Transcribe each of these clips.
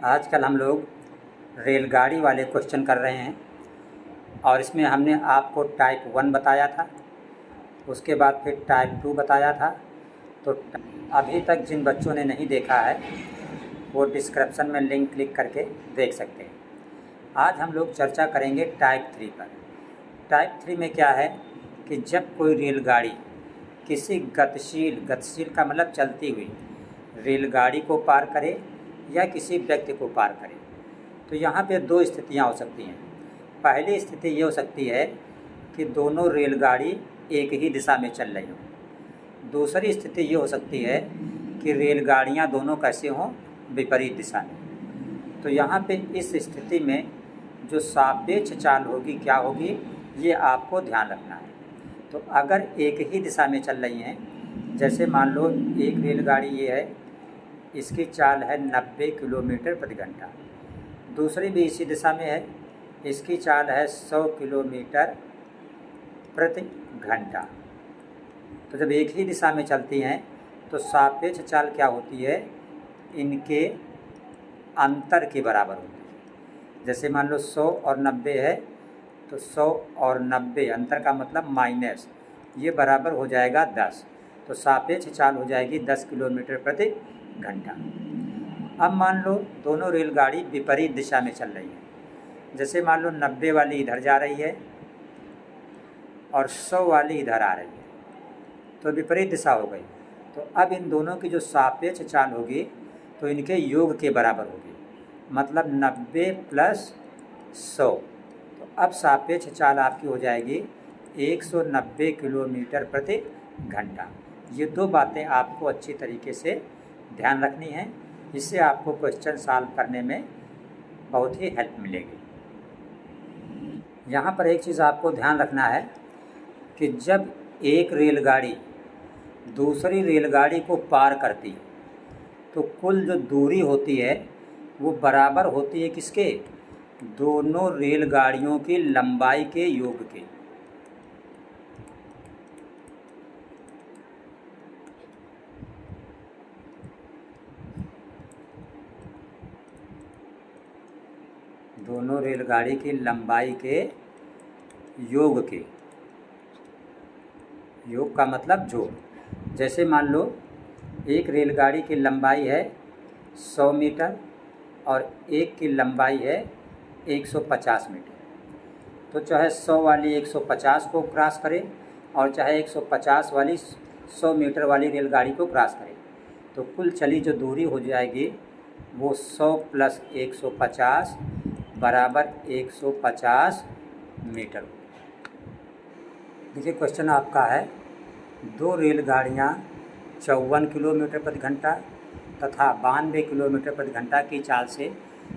आजकल हम लोग रेलगाड़ी वाले क्वेश्चन कर रहे हैं और इसमें हमने आपको टाइप 1 बताया था, उसके बाद फिर टाइप 2 बताया था। तो अभी तक जिन बच्चों ने नहीं देखा है वो डिस्क्रिप्शन में लिंक क्लिक करके देख सकते हैं। आज हम लोग चर्चा करेंगे टाइप 3 पर। टाइप 3 में क्या है कि जब कोई रेलगाड़ी किसी गतिशील का मतलब चलती हुई रेलगाड़ी को पार करे या किसी व्यक्ति को पार करे, तो यहाँ पे दो स्थितियाँ हो सकती हैं। पहली स्थिति ये हो सकती है कि दोनों रेलगाड़ी एक ही दिशा में चल रही हों। दूसरी स्थिति ये हो सकती है कि रेलगाड़ियाँ दोनों कैसे हों, विपरीत दिशा में। तो यहाँ पे इस स्थिति में जो सापेक्ष चाल होगी क्या होगी, ये आपको ध्यान रखना है। तो अगर एक ही दिशा में चल रही हैं, जैसे मान लो एक रेलगाड़ी ये है, इसकी चाल है 90 किलोमीटर प्रति घंटा, दूसरी भी इसी दिशा में है, इसकी चाल है 100 किलोमीटर प्रति घंटा। तो जब एक ही दिशा में चलती हैं तो सापेक्ष चाल क्या होती है, इनके अंतर के बराबर होती है। जैसे मान लो 100 और 90 है, तो 100 और 90 अंतर का मतलब माइनस, ये बराबर हो जाएगा 10। तो सापेक्ष चाल हो जाएगी 10 किलोमीटर प्रति घंटा। अब मान लो दोनों रेलगाड़ी विपरीत दिशा में चल रही है। जैसे मान लो 90 वाली इधर जा रही है और 100 वाली इधर आ रही है, तो विपरीत दिशा हो गई। तो अब इन दोनों की जो सापेक्ष चाल होगी तो इनके योग के बराबर होगी, मतलब 90 प्लस 100। तो अब सापेक्ष चाल आपकी हो जाएगी 190 किलोमीटर प्रति घंटा। ये दो बातें आपको अच्छी तरीके से ध्यान रखनी है, इससे आपको क्वेश्चन सॉल्व करने में बहुत ही हेल्प मिलेगी। यहाँ पर एक चीज़ आपको ध्यान रखना है कि जब एक रेलगाड़ी दूसरी रेलगाड़ी को पार करती है तो कुल जो दूरी होती है वो बराबर होती है किसके, दोनों रेलगाड़ियों की लंबाई के योग के। दोनों रेलगाड़ी की लंबाई के योग के, योग का मतलब जोड़। जैसे मान लो एक रेलगाड़ी की लंबाई है 100 मीटर और एक की लंबाई है 150 मीटर, तो चाहे 100 वाली 150 को क्रॉस करे और चाहे 150 वाली 100 मीटर वाली रेलगाड़ी को क्रॉस करे, तो कुल चली जो दूरी हो जाएगी वो 100 प्लस 150 बराबर 150 मीटर। देखिए क्वेश्चन आपका है, दो रेलगाड़ियाँ 54 किलोमीटर प्रति घंटा तथा 92 किलोमीटर प्रति घंटा की चाल से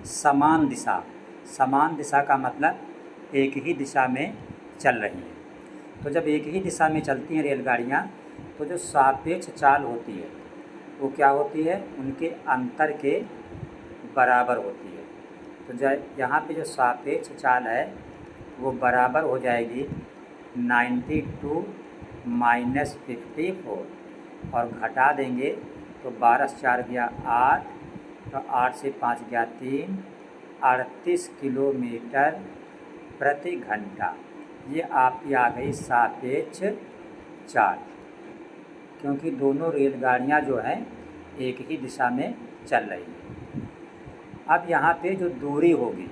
समान दिशा का मतलब एक ही दिशा में चल रही हैं। तो जब एक ही दिशा में चलती हैं रेलगाड़ियाँ तो जो सापेक्ष चाल होती है वो क्या होती है, उनके अंतर के बराबर होती है। तो यहाँ पे जो सापेक्ष चाल है वो बराबर हो जाएगी 92 माइनस 54 और घटा देंगे तो 12 से 4 गया 8, तो 8 से 5 गया 3, 38 किलोमीटर प्रति घंटा। ये आपकी आ गई सापेक्ष चाल, क्योंकि दोनों रेलगाड़ियाँ जो हैं एक ही दिशा में चल रही हैं। अब यहाँ पे जो दूरी होगी,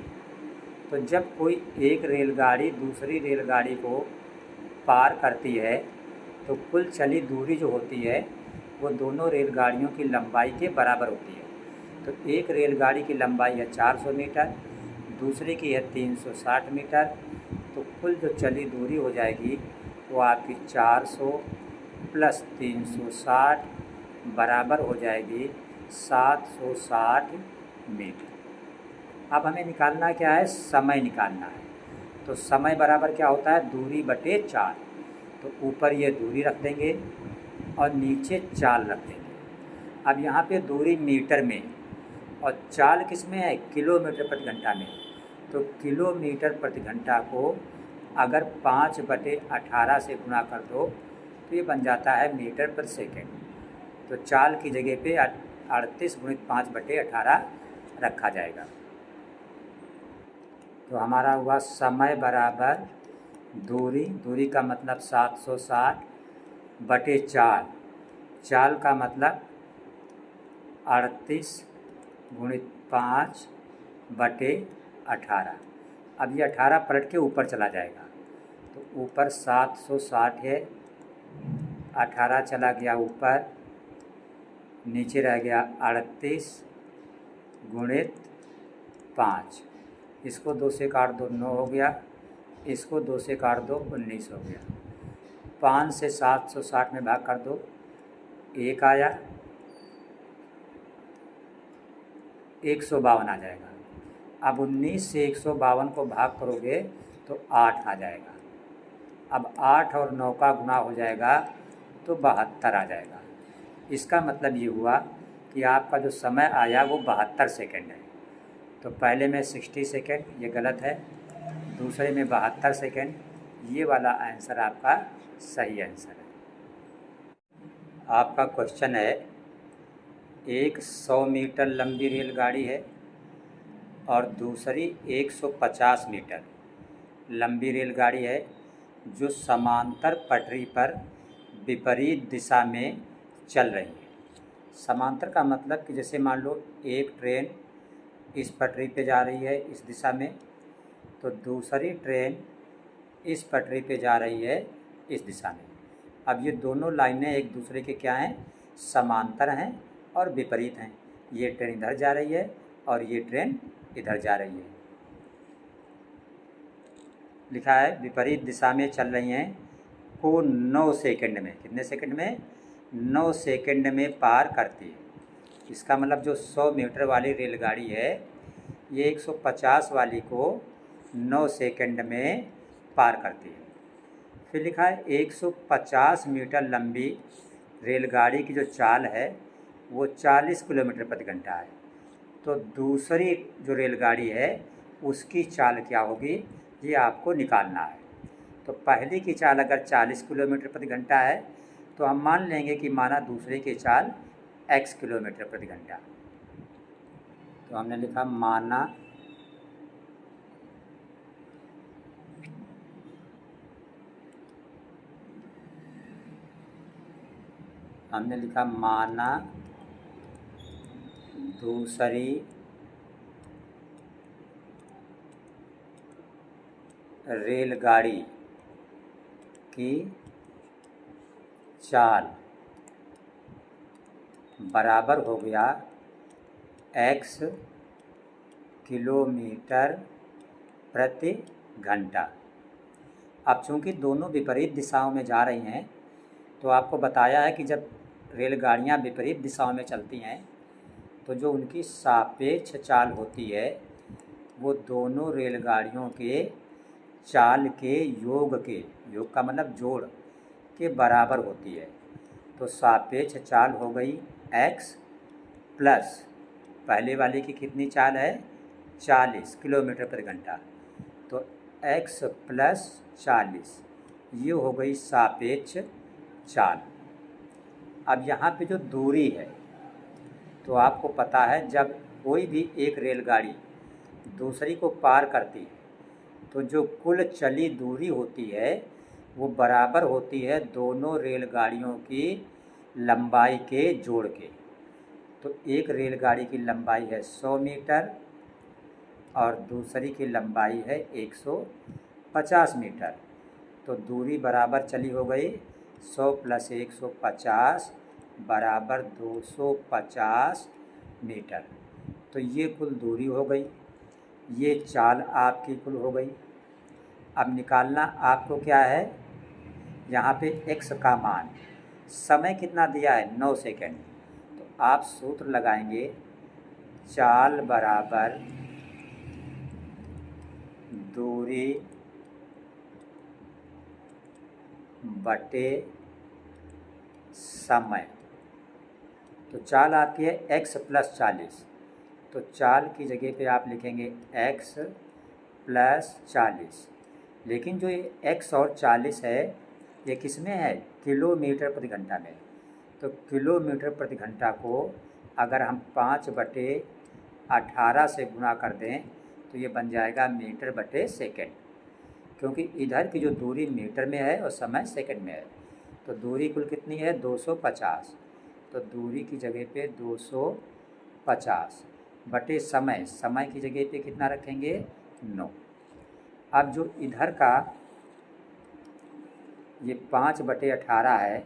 तो जब कोई एक रेलगाड़ी दूसरी रेलगाड़ी को पार करती है तो कुल चली दूरी जो होती है वो दोनों रेलगाड़ियों की लंबाई के बराबर होती है। तो एक रेलगाड़ी की लंबाई है 400 मीटर, दूसरी की है 360 मीटर, तो कुल जो चली दूरी हो जाएगी वो आपकी 400 प्लस 360 बराबर हो जाएगी 760 मीटर। अब हमें निकालना क्या है, समय निकालना है। तो समय बराबर क्या होता है, दूरी बटे 4। तो ऊपर ये दूरी रख देंगे और नीचे चाल रख देंगे। अब यहाँ पे दूरी मीटर में और चाल किस में है, किलोमीटर प्रति घंटा में। तो किलोमीटर प्रति घंटा को अगर 5/18 से गुणा कर दो तो ये बन जाता है मीटर प्रति सेकेंड। तो चाल की जगह पे 38 गुणित 5/18 रखा जाएगा। तो हमारा हुआ समय बराबर दूरी, दूरी का मतलब 760 बटे चाल, चाल का मतलब 38 गुणित 5 बटे 18। अब ये 18 पलट के ऊपर चला जाएगा, तो ऊपर 760 है, 18 चला गया ऊपर, नीचे रह गया 38 गुणित 5। इसको 2 से काट दो 9 हो गया, इसको 2 से काट दो 19 हो गया। 5 से 760 में भाग कर दो, 1 आया, 152 आ जाएगा। अब 19 से 152 को भाग करोगे तो 8 आ जाएगा। अब 8 और 9 का गुणा हो जाएगा तो 72 आ जाएगा। इसका मतलब ये हुआ कि आपका जो समय आया वो 72 सेकेंड है। तो पहले में 60 सेकेंड, ये गलत है, दूसरे में 72 सेकेंड, ये वाला आंसर आपका सही आंसर है। आपका क्वेश्चन है, एक 100 मीटर लंबी रेलगाड़ी है और दूसरी 150 मीटर लंबी रेलगाड़ी है जो समांतर पटरी पर विपरीत दिशा में चल रही है। समांतर का मतलब कि जैसे मान लो एक ट्रेन इस पटरी पे जा रही है इस दिशा में, तो दूसरी ट्रेन इस पटरी पे जा रही है इस दिशा में। अब ये दोनों लाइनें एक दूसरे के क्या हैं, समांतर हैं और विपरीत हैं। ये ट्रेन इधर जा रही है और ये ट्रेन इधर जा रही है। लिखा है विपरीत दिशा में चल रही हैं को 9 सेकंड में, कितने सेकंड में, 9 सेकंड में पार करती है। इसका मतलब जो 100 मीटर वाली रेलगाड़ी है ये 150 वाली को 9 सेकंड में पार करती है। फिर लिखा है 150 मीटर लंबी रेलगाड़ी की जो चाल है वो 40 किलोमीटर प्रति घंटा है। तो दूसरी जो रेलगाड़ी है उसकी चाल क्या होगी, ये आपको निकालना है। तो पहली की चाल अगर 40 किलोमीटर प्रति घंटा है तो हम मान लेंगे कि माना दूसरे की चाल x किलोमीटर प्रति घंटा। तो हमने लिखा माना दूसरी रेलगाड़ी की चाल बराबर हो गया x किलोमीटर प्रति घंटा। अब चूँकि दोनों विपरीत दिशाओं में जा रही हैं तो आपको बताया है कि जब रेलगाड़ियाँ विपरीत दिशाओं में चलती हैं तो जो उनकी सापेक्ष चाल होती है वो दोनों रेलगाड़ियों के चाल के योग का मतलब जोड़ के बराबर होती है। तो सापेक्ष चाल हो गई x प्लस पहले वाले की कितनी चाल है, 40 किलोमीटर प्रति घंटा, तो x प्लस 40 ये हो गई सापेक्ष चाल। अब यहाँ पे जो दूरी है तो आपको पता है जब कोई भी एक रेलगाड़ी दूसरी को पार करती है तो जो कुल चली दूरी होती है वो बराबर होती है दोनों रेलगाड़ियों की लंबाई के जोड़ के। तो एक रेलगाड़ी की लंबाई है 100 मीटर और दूसरी की लंबाई है 150 मीटर। तो दूरी बराबर चली हो गई 100 प्लस 150 बराबर 250 मीटर। तो ये कुल दूरी हो गई, ये चाल आपकी कुल हो गई। अब निकालना आपको क्या है, यहाँ पे x का मान, समय कितना दिया है 9 सेकेंड, तो आप सूत्र लगाएंगे चाल बराबर दूरी बटे समय। तो चाल आती है x प्लस 40, तो चाल की जगह पे आप लिखेंगे x प्लस 40। लेकिन जो ये x और 40 है ये किस में है, किलोमीटर प्रति घंटा में। तो किलोमीटर प्रति घंटा को अगर हम 5/8 18 से गुणा कर दें तो ये बन जाएगा मीटर बटे सेकंड, क्योंकि इधर की जो दूरी मीटर में है और समय सेकंड में है। तो दूरी कुल कितनी है 250, तो दूरी की जगह पे 250 बटे समय, समय की जगह पे कितना रखेंगे 9। अब जो इधर का ये 5/18 है,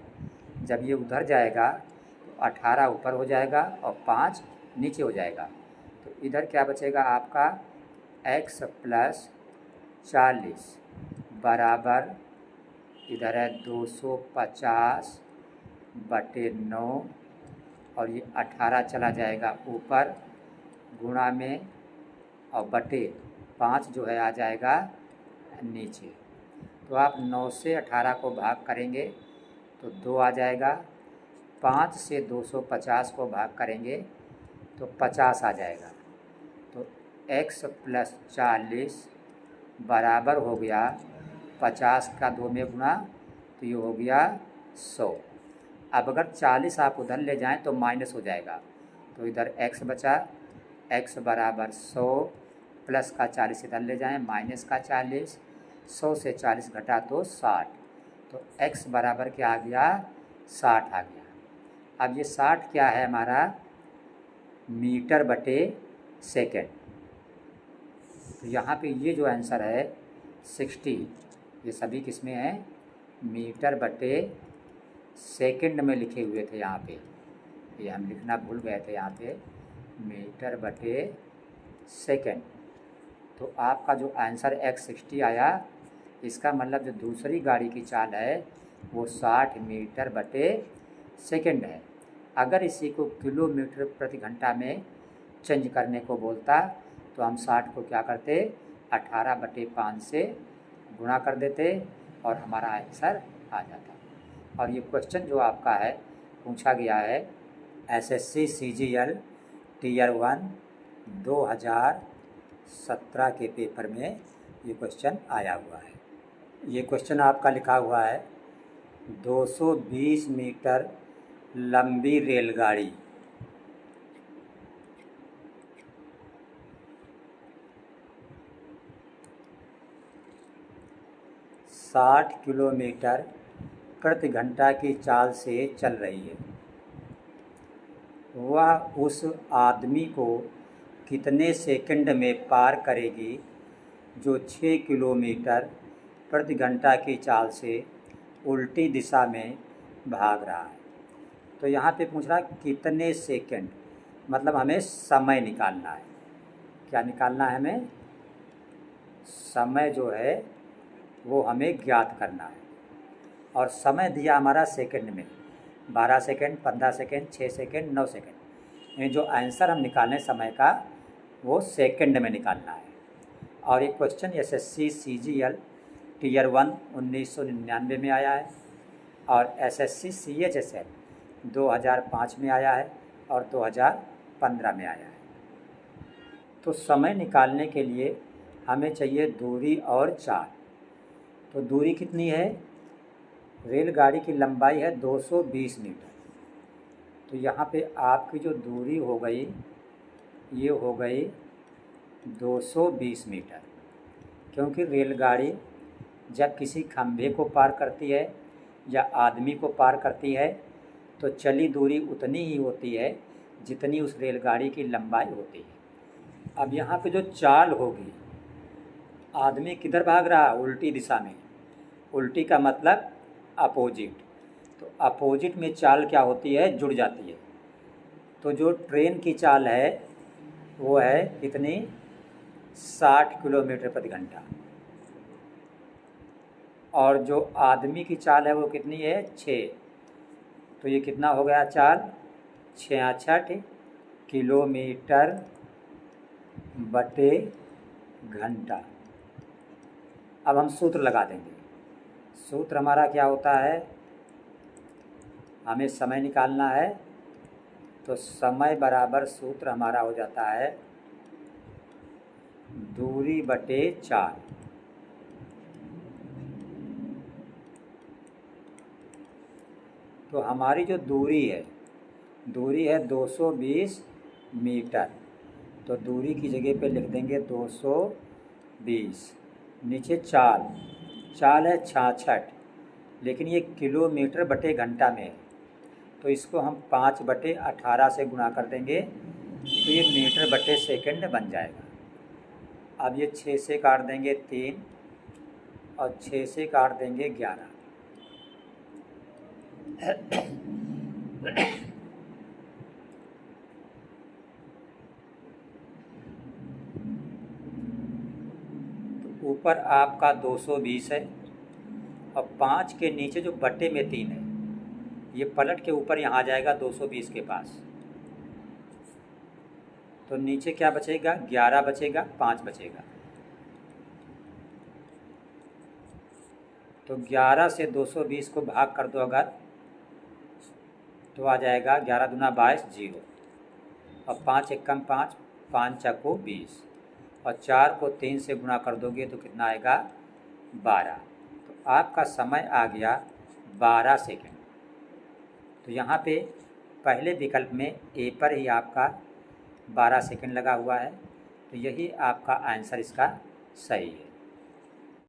जब ये उधर जाएगा तो 18 ऊपर हो जाएगा और 5 नीचे हो जाएगा। तो इधर क्या बचेगा आपका x + 40 बराबर इधर है 250/9 और ये 18 चला जाएगा ऊपर गुणा में और बटे 5 जो है आ जाएगा नीचे। तो आप 9 से 18 को भाग करेंगे तो 2 आ जाएगा, 5 से 250 को भाग करेंगे तो 50 आ जाएगा। तो x + 40 बराबर हो गया 50 का 2 में गुणा, तो ये हो गया 100। अब अगर 40 आप उधर ले जाएं तो माइनस हो जाएगा, तो इधर x बचा, x बराबर 100 प्लस का 40 इधर ले जाएं माइनस का 40, 100 से 40 घटा तो 60, तो x बराबर क्या आ गया 60 आ गया। अब ये 60 क्या है हमारा मीटर बटे सेकंड। तो यहाँ पे ये जो आंसर है 60, ये सभी किसमें है मीटर बटे सेकंड में लिखे हुए थे। यहाँ पे ये हम लिखना भूल गए थे, यहाँ पे मीटर बटे सेकंड। तो आपका जो आंसर x 60 आया, इसका मतलब जो दूसरी गाड़ी की चाल है वो 60 मीटर बटे सेकंड है। अगर इसी को किलोमीटर प्रति घंटा में चेंज करने को बोलता तो हम 60 को क्या करते 18/5 से गुणा कर देते और हमारा आंसर आ जाता। और ये क्वेश्चन जो आपका है पूछा गया है SSC CGL Tier 1 2017 के पेपर में ये क्वेश्चन आया हुआ है। ये क्वेश्चन आपका लिखा हुआ है 220 मीटर लंबी रेलगाड़ी 60 किलोमीटर प्रति घंटा की चाल से चल रही है। वह उस आदमी को कितने सेकंड में पार करेगी जो 6 किलोमीटर प्रति घंटा की चाल से उल्टी दिशा में भाग रहा है। तो यहाँ पे पूछ रहा है कितने सेकंड, मतलब हमें समय निकालना है। क्या निकालना है हमें, समय जो है वो हमें ज्ञात करना है। और समय दिया हमारा सेकंड में 12 सेकंड, 15 सेकंड, 6 सेकंड, 9 सेकंड। यानी जो आंसर हम निकालें समय का वो सेकंड में निकालना है। और ये क्वेश्चन SSC CGL Tier 1 1999 में आया है और SSC CHSL 2005 में आया है और 2015 में आया है। तो समय निकालने के लिए हमें चाहिए दूरी और चाल। तो दूरी कितनी है, रेलगाड़ी की लंबाई है 220 मीटर। तो यहाँ पे आपकी जो दूरी हो गई ये हो गई 220 मीटर, क्योंकि रेलगाड़ी जब किसी खंभे को पार करती है या आदमी को पार करती है तो चली दूरी उतनी ही होती है जितनी उस रेलगाड़ी की लंबाई होती है। अब यहाँ पे जो चाल होगी, आदमी किधर भाग रहा है, उल्टी दिशा में। उल्टी का मतलब अपोजिट। तो अपोजिट में चाल क्या होती है, जुड़ जाती है। तो जो ट्रेन की चाल है वो है कितनी 60 किलोमीटर प्रति घंटा, और जो आदमी की चाल है वो कितनी है 6। तो ये कितना हो गया चाल 66 किलोमीटर बटे घंटा। अब हम सूत्र लगा देंगे। सूत्र हमारा क्या होता है, हमें समय निकालना है तो समय बराबर सूत्र हमारा हो जाता है दूरी बटे चाल। तो हमारी जो दूरी है 220 मीटर, तो दूरी की जगह पे लिख देंगे 220। नीचे चाल, चाल है 66, लेकिन ये किलोमीटर बटे घंटा में है, तो इसको हम 5/18 से गुणा कर देंगे तो ये मीटर बटे सेकंड बन जाएगा। अब ये 6 से काट देंगे 3 और 6 से काट देंगे 11। तो ऊपर आपका 220 है और 5 के नीचे जो बटे में 3 है ये पलट के ऊपर यहाँ आ जाएगा 220 के पास। तो नीचे क्या बचेगा, 11 बचेगा, 5 बचेगा। तो 11 से 220 को भाग कर दो अगर, तो आ जाएगा 11 दूना 22, 0 और 5 एकम 5, 5 चको 20 और 4 को 3 से गुणा कर दोगे तो कितना आएगा, 12। तो आपका समय आ गया 12 सेकंड। तो यहाँ पे पहले विकल्प में ए पर ही आपका 12 सेकंड लगा हुआ है, तो यही आपका आंसर इसका सही है।